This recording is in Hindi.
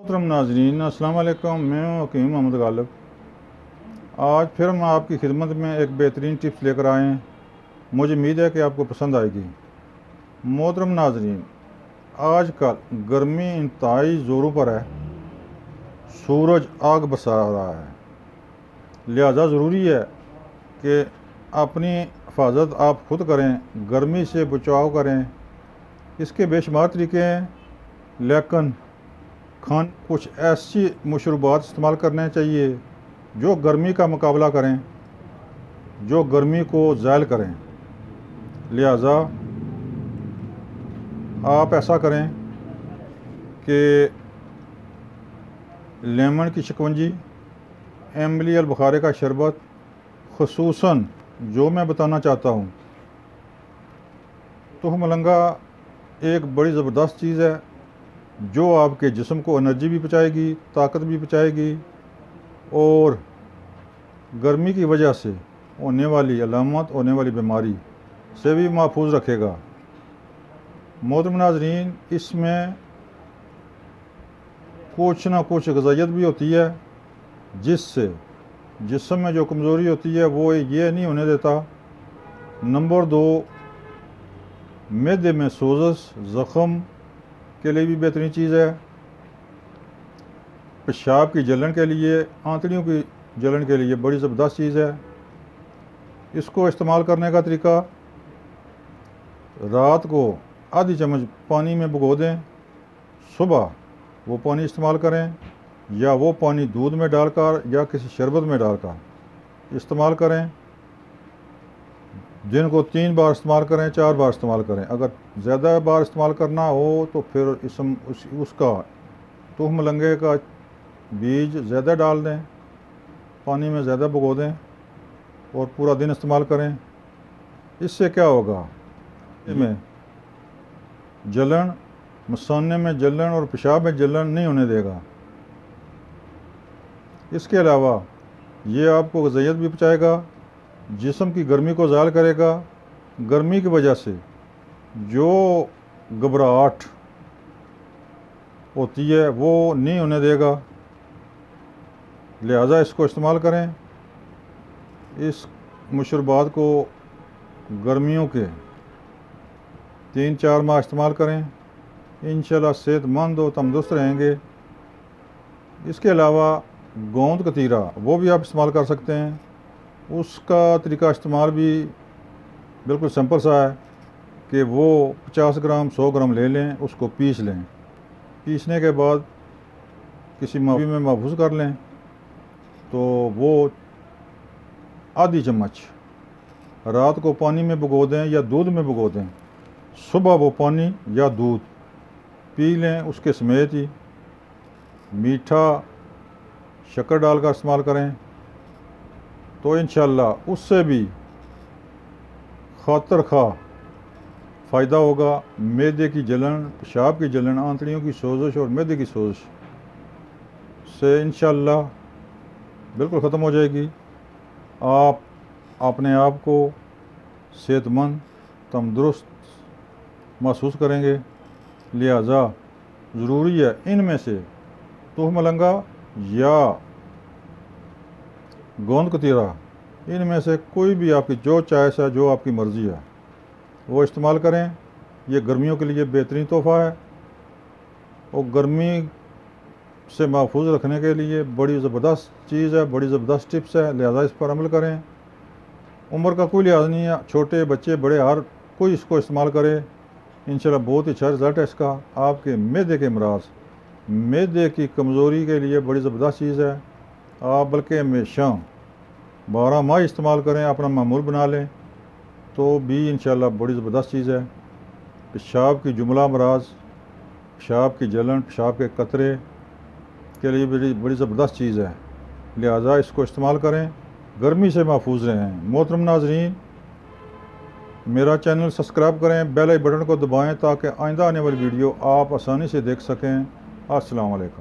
मोहतरम नाजरीन, अस्सलाम वालेकुम। मैं हूं हकीम मोहम्मद गालिब। आज फिर हम आपकी खिदमत में एक बेहतरीन टिप्स लेकर आए हैं। मुझे उम्मीद है कि आपको पसंद आएगी। मोहतरम नाजरीन, आजकल गर्मी इंतहाई ज़ोरों पर है। सूरज आग बरसा रहा है, लिहाजा ज़रूरी है कि अपनी हिफाजत आप खुद करें, गर्मी से बचाव करें। इसके बेशुमार तरीके हैं, लेकिन कुछ ऐसी मशरूबात इस्तेमाल करने चाहिए जो गर्मी का मुकाबला करें, जो गर्मी को ज़ायल करें। लिहाजा आप ऐसा करें कि लेमन की शिकंजी, इमली और बुखारे का शरबत, ख़ुसूसन जो मैं बताना चाहता हूँ, तो मलंगा एक बड़ी ज़बरदस्त चीज़ है जो आपके जिस्म को एनर्जी भी पहुँचाएगी, ताकत भी पहुँचाएगी और गर्मी की वजह से होने वाली अलामत, होने वाली बीमारी से भी महफूज रखेगा। मोहतरम नाज़रीन, इसमें कुछ ना कुछ ग़िज़ाइयत भी होती है जिससे जिस्म में जो कमज़ोरी होती है वो ये नहीं होने देता। नंबर 2, मैदे में सोज़श, ज़ख़म के लिए भी बेहतरीन चीज़ है। पेशाब की जलन के लिए, आंतड़ियों की जलन के लिए बड़ी ज़बरदस्त चीज़ है। इसको इस्तेमाल करने का तरीका, रात को आधी चम्मच पानी में भिगो दें, सुबह वो पानी इस्तेमाल करें, या वो पानी दूध में डालकर या किसी शरबत में डालकर इस्तेमाल करें। दिन को 3 बार इस्तेमाल करें, 4 बार इस्तेमाल करें। अगर ज़्यादा बार इस्तेमाल करना हो तो फिर उसका तुह मलंगे का बीज ज़्यादा डाल दें, पानी में ज़्यादा भिगो दें और पूरा दिन इस्तेमाल करें। इससे क्या होगा, इसमें जलन, मसाने में जलन और पेशाब में जलन नहीं होने देगा। इसके अलावा ये आपको ग़िज़ाइयत भी पहुँचाएगा, जिस्म की गर्मी को ज़ायल करेगा। गर्मी की वजह से जो घबराहट होती है वो नहीं होने देगा। लिहाजा इसको इस्तेमाल करें। इस मशरूबात को गर्मियों के 3-4 माह इस्तेमाल करें। इंशाल्लाह सेहतमंद और तंदुरुस्त रहेंगे। इसके अलावा गोंद कतीरा वो भी आप इस्तेमाल कर सकते हैं। उसका तरीका इस्तेमाल भी बिल्कुल सिंपल सा है कि वो 50 ग्राम 100 ग्राम ले लें, उसको पीस लें। पीसने के बाद किसी मावी में महफूज कर लें, तो वो आधी चम्मच रात को पानी में भिगो दें या दूध में भिगो दें। सुबह वो पानी या दूध पी लें, उसके समेत ही मीठा शक्कर डालकर इस्तेमाल करें, तो इंशाअल्लाह उससे भी खातर खा फ़ायदा होगा। मैदे की जलन, पेशाब की जलन, आंतड़ियों की सोज़श और मैदे की सोज़श से इंशाअल्लाह बिल्कुल ख़त्म हो जाएगी। आप अपने आप को सेहतमंद, तंदुरुस्त महसूस करेंगे। लिहाजा ज़रूरी है इनमें से तुह मलंगा या गोंद कतीरा, इनमें से कोई भी आपकी जो चॉइस है, जो आपकी मर्ज़ी है, वो इस्तेमाल करें। ये गर्मियों के लिए बेहतरीन तोहफ़ा है और गर्मी से महफूज रखने के लिए बड़ी ज़बरदस्त चीज़ है, बड़ी ज़बरदस्त टिप्स है। लिहाजा इस पर अमल करें। उम्र का कोई लिहाज नहीं है, छोटे बच्चे बड़े हर कोई इसको इस्तेमाल करे। इंशाल्लाह बहुत ही अच्छा रिज़ल्ट है इसका। आपके मैदे के अमराज, मैदे की कमज़ोरी के लिए बड़ी ज़बरदस्त चीज़ है। आप बल्कि हमेशा 12 माह इस्तेमाल करें, अपना मामूल बना लें, तो भी इंशाल्लाह बड़ी ज़बरदस्त चीज़ है। पेशाब की जुमला अमराज, पेशाब की जलन, पेशाब के कतरे के लिए बड़ी ज़बरदस्त चीज़ है। लिहाजा इसको इस्तेमाल करें, गर्मी से महफूज रहें। मोहतरम नाज़रीन, मेरा चैनल सब्सक्राइब करें, बेल आइकन बटन को दबाएं ताकि आइंदा आने वाली वीडियो आप आसानी से देख सकें। अस्सलाम वालेकुम।